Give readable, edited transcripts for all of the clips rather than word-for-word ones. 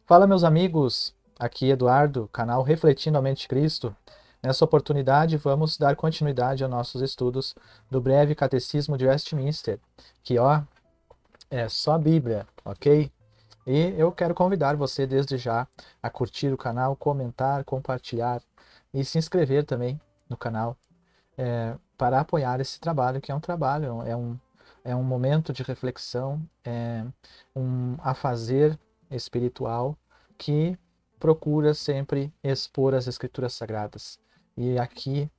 Fala, meus amigos, aqui Eduardo, canal Refletindo a Mente de Cristo. Nessa oportunidade, vamos dar continuidade aos nossos estudos do breve Catecismo de Westminster, que é só a Bíblia, ok? E eu quero convidar você desde já a curtir o canal, comentar, compartilhar e se inscrever também no canal para apoiar esse trabalho, que é um trabalho, é um momento de reflexão, é um afazer espiritual que procura sempre expor as Escrituras Sagradas. E aqui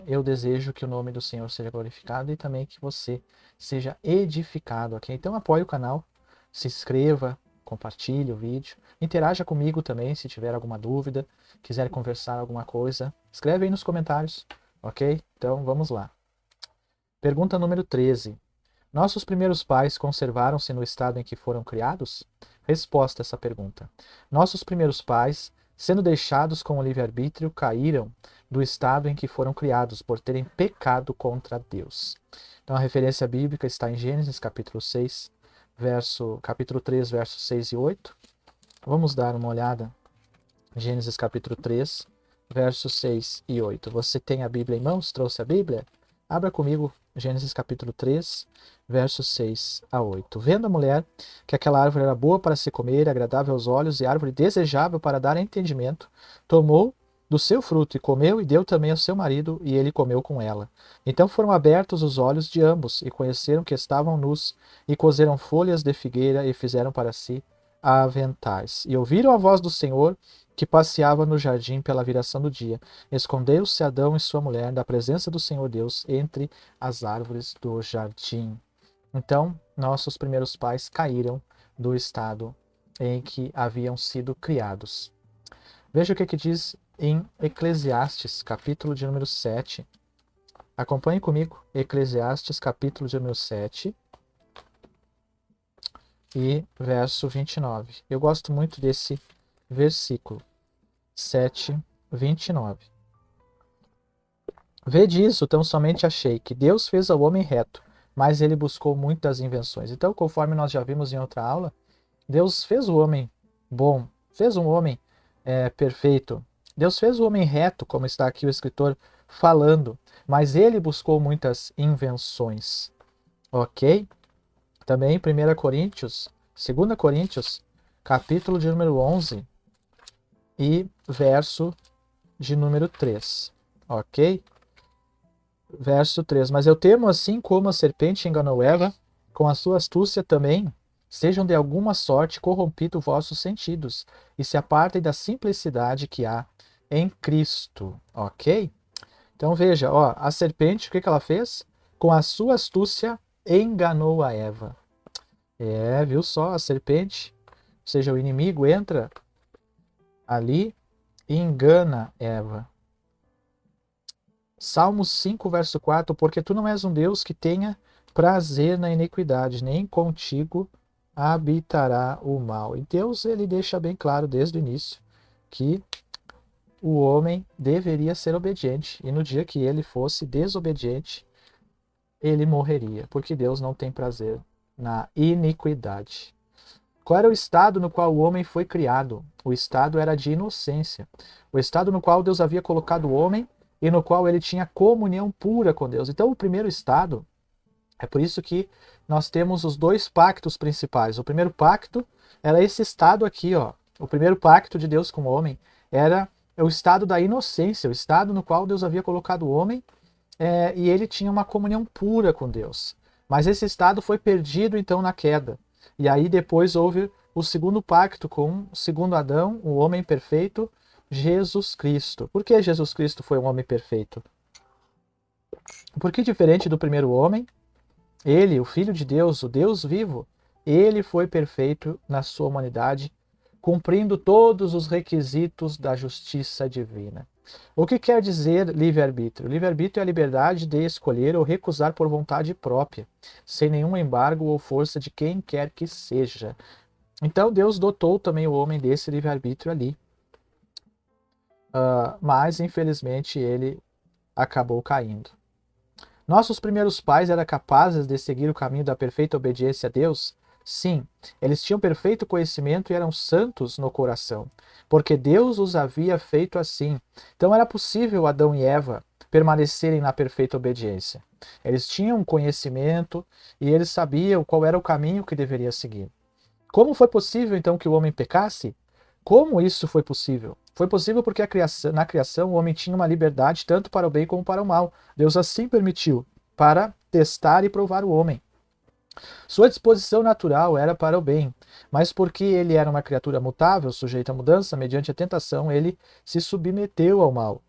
eu desejo que o nome do Senhor seja glorificado e também que você seja edificado, ok? Então apoie o canal, se inscreva, compartilhe o vídeo, interaja comigo também se tiver alguma dúvida, quiser conversar alguma coisa, escreve aí nos comentários. Ok? Então vamos lá. Pergunta número 13. Nossos primeiros pais conservaram-se no estado em que foram criados? Resposta a essa pergunta. Nossos primeiros pais, sendo deixados com o livre-arbítrio, caíram do estado em que foram criados, por terem pecado contra Deus. Então a referência bíblica está em Gênesis capítulo 6, capítulo 3, versos 6 e 8. Vamos dar uma olhada. Gênesis capítulo 3, versos 6 e 8. Você tem a Bíblia em mãos? Trouxe a Bíblia? Abra comigo Gênesis capítulo 3, versos 6 a 8. Vendo a mulher que aquela árvore era boa para se comer, agradável aos olhos e árvore desejável para dar entendimento, tomou do seu fruto e comeu e deu também ao seu marido, e ele comeu com ela. Então foram abertos os olhos de ambos e conheceram que estavam nus, e coseram folhas de figueira e fizeram para si aventais. E ouviram a voz do Senhor que passeava no jardim pela viração do dia. Escondeu-se Adão e sua mulher da presença do Senhor Deus entre as árvores do jardim. Então, nossos primeiros pais caíram do estado em que haviam sido criados. Veja o que diz em Eclesiastes, capítulo de número 7. Acompanhe comigo, Eclesiastes, capítulo de número 7 e verso 29. Eu gosto muito desse versículo. 7, 29. Vede isso, tão somente achei que Deus fez ao homem reto, mas ele buscou muitas invenções. Então, conforme nós já vimos em outra aula, Deus fez o homem bom, fez um homem perfeito. Deus fez o homem reto, como está aqui o escritor falando, mas ele buscou muitas invenções. Ok? Também 1 Coríntios, 2 Coríntios, capítulo de número 11 e verso de número 3, ok? Verso 3. Mas eu temo, assim como a serpente enganou Eva, com a sua astúcia também, sejam de alguma sorte corrompidos vossos sentidos, e se apartem da simplicidade que há em Cristo, ok? Então veja, a serpente, o que ela fez? Com a sua astúcia enganou a Eva. Viu só, a serpente, ou seja, o inimigo entra ali e engana Eva. Salmos 5, verso 4, porque tu não és um Deus que tenha prazer na iniquidade, nem contigo habitará o mal. E Deus, ele deixa bem claro desde o início que o homem deveria ser obediente, e no dia que ele fosse desobediente, ele morreria, porque Deus não tem prazer na iniquidade. Qual era o estado no qual o homem foi criado? O estado era de inocência. O estado no qual Deus havia colocado o homem e no qual ele tinha comunhão pura com Deus. Então, o primeiro estado, é por isso que nós temos os dois pactos principais. O primeiro pacto era esse estado aqui, ó. O primeiro pacto de Deus com o homem era o estado da inocência, o estado no qual Deus havia colocado o homem e ele tinha uma comunhão pura com Deus. Mas esse estado foi perdido então na queda. E aí depois houve o segundo pacto com o segundo Adão, o homem perfeito, Jesus Cristo. Por que Jesus Cristo foi um homem perfeito? Porque diferente do primeiro homem, ele, o Filho de Deus, o Deus vivo, ele foi perfeito na sua humanidade, cumprindo todos os requisitos da justiça divina. O que quer dizer livre-arbítrio? Livre-arbítrio é a liberdade de escolher ou recusar por vontade própria, sem nenhum embargo ou força de quem quer que seja. Então Deus dotou também o homem desse livre-arbítrio ali. Mas infelizmente ele acabou caindo. Nossos primeiros pais eram capazes de seguir o caminho da perfeita obediência a Deus? Sim, eles tinham perfeito conhecimento e eram santos no coração, porque Deus os havia feito assim. Então era possível Adão e Eva permanecerem na perfeita obediência. Eles tinham conhecimento e eles sabiam qual era o caminho que deveria seguir. Como foi possível então que o homem pecasse? Como isso foi possível? Foi possível porque na criação o homem tinha uma liberdade tanto para o bem como para o mal. Deus assim permitiu para testar e provar o homem. Sua disposição natural era para o bem, mas porque ele era uma criatura mutável, sujeita a mudança, mediante a tentação, ele se submeteu ao mal.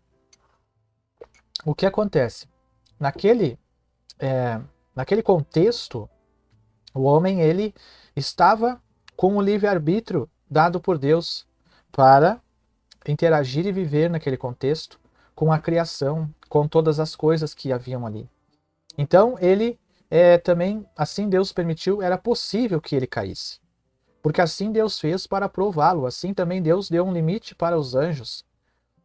O que acontece? Naquele, naquele contexto, o homem ele estava com o livre-arbítrio dado por Deus para interagir e viver naquele contexto com a criação, com todas as coisas que haviam ali. Então ele também, assim Deus permitiu, era possível que ele caísse. Porque assim Deus fez para prová-lo, assim também Deus deu um limite para os anjos.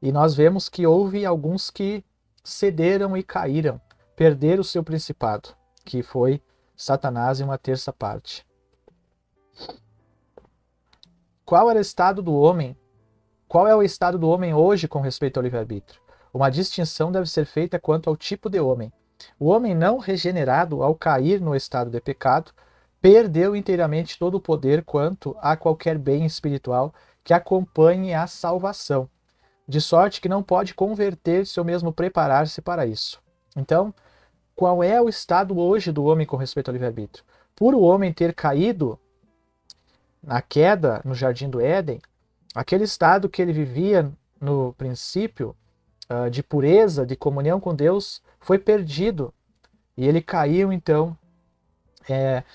E nós vemos que houve alguns que cederam e caíram, perderam o seu principado, que foi Satanás em uma terça parte. Qual era o estado do homem? Qual é o estado do homem hoje com respeito ao livre-arbítrio? Uma distinção deve ser feita quanto ao tipo de homem. O homem não regenerado, ao cair no estado de pecado, perdeu inteiramente todo o poder quanto a qualquer bem espiritual que acompanhe a salvação, de sorte que não pode converter-se ou mesmo preparar-se para isso. Então, qual é o estado hoje do homem com respeito ao livre-arbítrio? Por o homem ter caído na queda no Jardim do Éden, aquele estado que ele vivia no princípio de pureza, de comunhão com Deus, foi perdido. E ele caiu, então,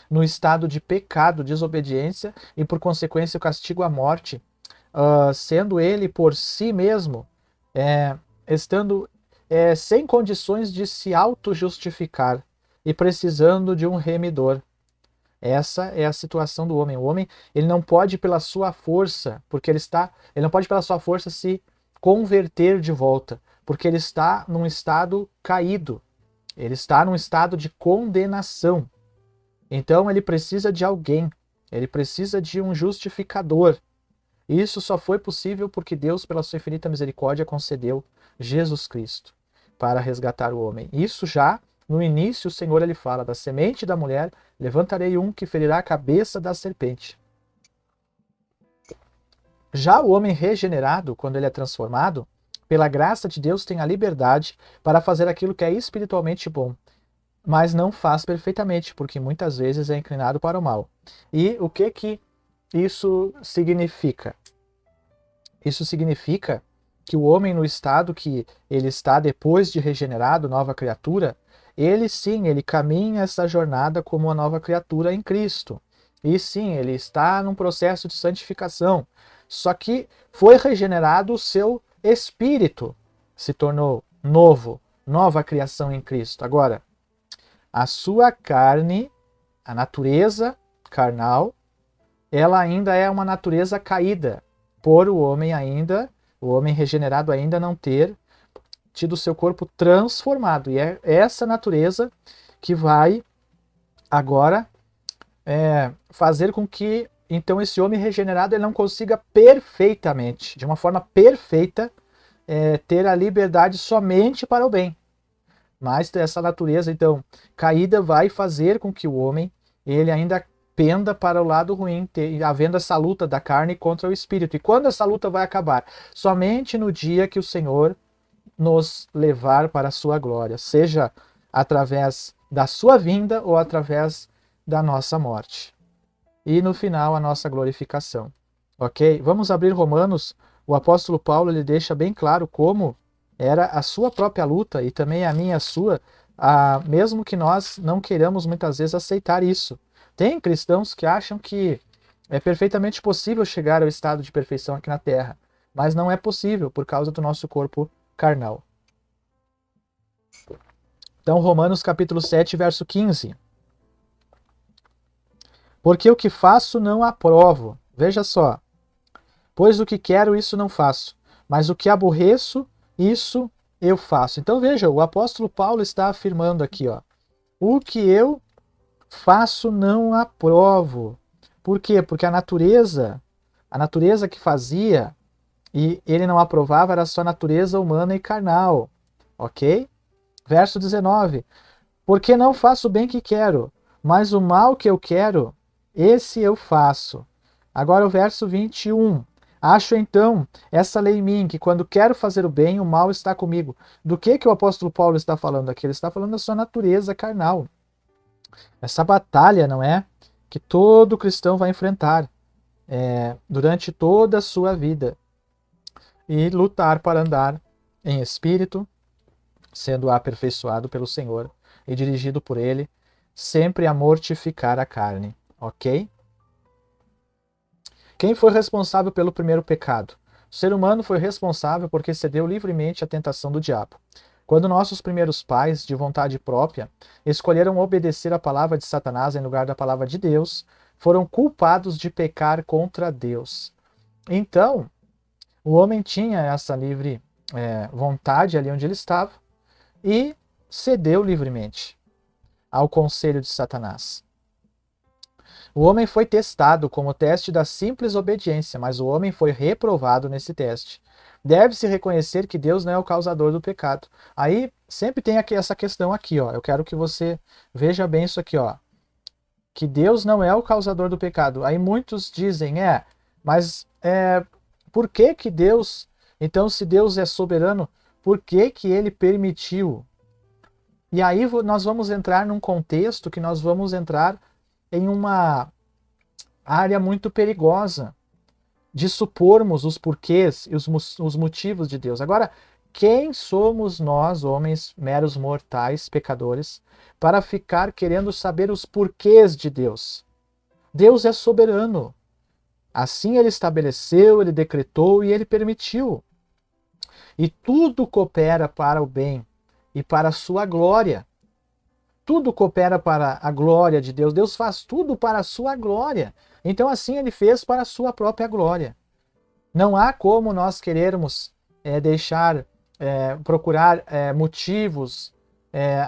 no estado de pecado, desobediência, e por consequência o castigo à morte, sendo ele por si mesmo, estando sem condições de se auto-justificar e precisando de um remidor. Essa é a situação do homem. O homem, ele não pode pela sua força, porque ele não pode pela sua força se converter de volta, porque ele está num estado caído. Ele está num estado de condenação. Então ele precisa de alguém, ele precisa de um justificador. Isso só foi possível porque Deus, pela sua infinita misericórdia, concedeu Jesus Cristo para resgatar o homem. Isso já no início o Senhor ele fala: da semente da mulher levantarei um que ferirá a cabeça da serpente. Já o homem regenerado, quando ele é transformado, pela graça de Deus tem a liberdade para fazer aquilo que é espiritualmente bom, mas não faz perfeitamente, porque muitas vezes é inclinado para o mal. E o que isso significa? Isso significa que o homem no estado que ele está depois de regenerado, nova criatura, ele sim, ele caminha essa jornada como uma nova criatura em Cristo. E sim, ele está num processo de santificação. Só que foi regenerado o seu espírito, se tornou novo, nova criação em Cristo. Agora, a sua carne, a natureza carnal, ela ainda é uma natureza caída, por o homem regenerado ainda não ter tido seu corpo transformado. E é essa natureza que vai agora fazer com que então esse homem regenerado ele não consiga perfeitamente, de uma forma perfeita, ter a liberdade somente para o bem. Mas essa natureza então caída vai fazer com que o homem ele ainda penda para o lado ruim, havendo essa luta da carne contra o espírito. E quando essa luta vai acabar? Somente no dia que o Senhor nos levar para a sua glória, seja através da sua vinda ou através da nossa morte. E no final a nossa glorificação. Ok? Vamos abrir Romanos. O apóstolo Paulo ele deixa bem claro como era a sua própria luta e também a minha e a sua, mesmo que nós não queiramos muitas vezes aceitar isso. Tem cristãos que acham que é perfeitamente possível chegar ao estado de perfeição aqui na Terra, mas não é possível por causa do nosso corpo carnal. Então, Romanos capítulo 7, verso 15. Porque o que faço não aprovo. Veja só. Pois o que quero, isso não faço. Mas o que aborreço, isso eu faço. Então veja, o apóstolo Paulo está afirmando aqui, ó. O que eu faço não aprovo. Por quê? Porque a natureza que fazia e ele não aprovava era só natureza humana e carnal. Ok? Verso 19. Porque não faço o bem que quero, mas o mal que eu quero, esse eu faço. Agora o verso 21. Acho então essa lei em mim, que quando quero fazer o bem, o mal está comigo. Do que o apóstolo Paulo está falando aqui? Ele está falando da sua natureza carnal. Essa batalha, não é? Que todo cristão vai enfrentar durante toda a sua vida. E lutar para andar em espírito, sendo aperfeiçoado pelo Senhor e dirigido por Ele, sempre a mortificar a carne. Ok? Quem foi responsável pelo primeiro pecado? O ser humano foi responsável porque cedeu livremente à tentação do diabo. Quando nossos primeiros pais, de vontade própria, escolheram obedecer a palavra de Satanás em lugar da palavra de Deus, foram culpados de pecar contra Deus. Então, o homem tinha essa livre vontade ali onde ele estava e cedeu livremente ao conselho de Satanás. O homem foi testado como teste da simples obediência, mas o homem foi reprovado nesse teste. Deve-se reconhecer que Deus não é o causador do pecado. Aí sempre tem aqui essa questão aqui, ó. Eu quero que você veja bem isso aqui, ó. Que Deus não é o causador do pecado. Aí muitos dizem, mas por que que Deus, então se Deus é soberano, por que que ele permitiu? E aí nós vamos entrar num contexto que nós vamos entrar em uma área muito perigosa de supormos os porquês e os motivos de Deus. Agora, quem somos nós, homens meros mortais, pecadores, para ficar querendo saber os porquês de Deus? Deus é soberano. Assim ele estabeleceu, ele decretou e ele permitiu. E tudo coopera para o bem e para a sua glória. Tudo coopera para a glória de Deus. Deus faz tudo para a sua glória. Então, assim, ele fez para a sua própria glória. Não há como nós querermos procurar motivos,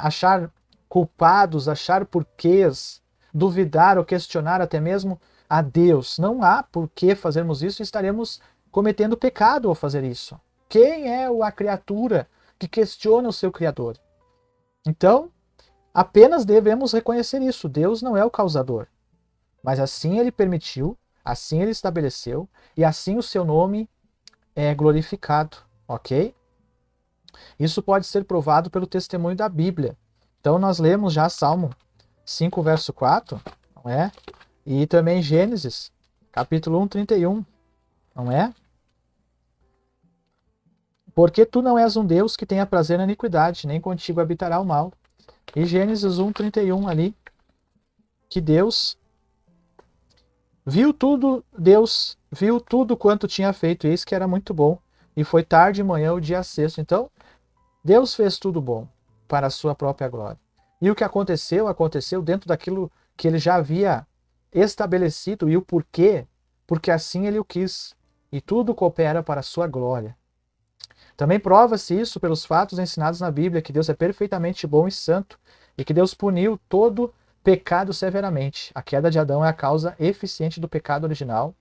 achar culpados, achar porquês, duvidar ou questionar até mesmo a Deus. Não há por que fazermos isso e estaremos cometendo pecado ao fazer isso. Quem é a criatura que questiona o seu Criador? Então, apenas devemos reconhecer isso. Deus não é o causador. Mas assim ele permitiu, assim ele estabeleceu, e assim o seu nome é glorificado. Ok? Isso pode ser provado pelo testemunho da Bíblia. Então nós lemos já Salmo 5, verso 4, não é? E também Gênesis, capítulo 1, 31, não é? Porque tu não és um Deus que tenha prazer na iniquidade, nem contigo habitará o mal. E Gênesis 1, 31 ali, que Deus viu tudo quanto tinha feito, e eis que era muito bom. E foi tarde de manhã o dia sexto. Então, Deus fez tudo bom para a sua própria glória. E o que aconteceu, aconteceu dentro daquilo que ele já havia estabelecido e o porquê, porque assim ele o quis. E tudo coopera para a sua glória. Também prova-se isso pelos fatos ensinados na Bíblia, que Deus é perfeitamente bom e santo, e que Deus puniu todo pecado severamente. A queda de Adão é a causa eficiente do pecado original,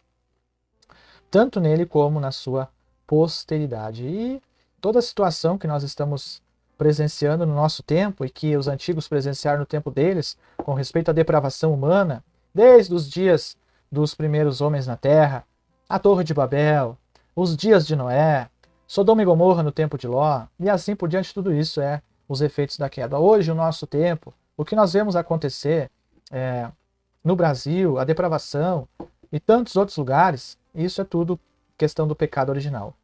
tanto nele como na sua posteridade. E toda a situação que nós estamos presenciando no nosso tempo e que os antigos presenciaram no tempo deles, com respeito à depravação humana, desde os dias dos primeiros homens na terra, a Torre de Babel, os dias de Noé, Sodoma e Gomorra no tempo de Ló, e assim por diante, tudo isso é os efeitos da queda. Hoje, o nosso tempo, o que nós vemos acontecer no Brasil, a depravação e tantos outros lugares, isso é tudo questão do pecado original.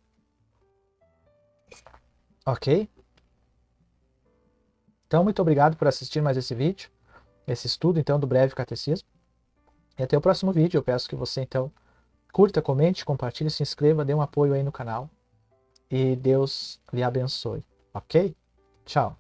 Ok? Então, muito obrigado por assistir mais esse vídeo, esse estudo, então, do breve catecismo. E até o próximo vídeo. Eu peço que você, então, curta, comente, compartilhe, se inscreva, dê um apoio aí no canal. E Deus lhe abençoe. Ok? Tchau.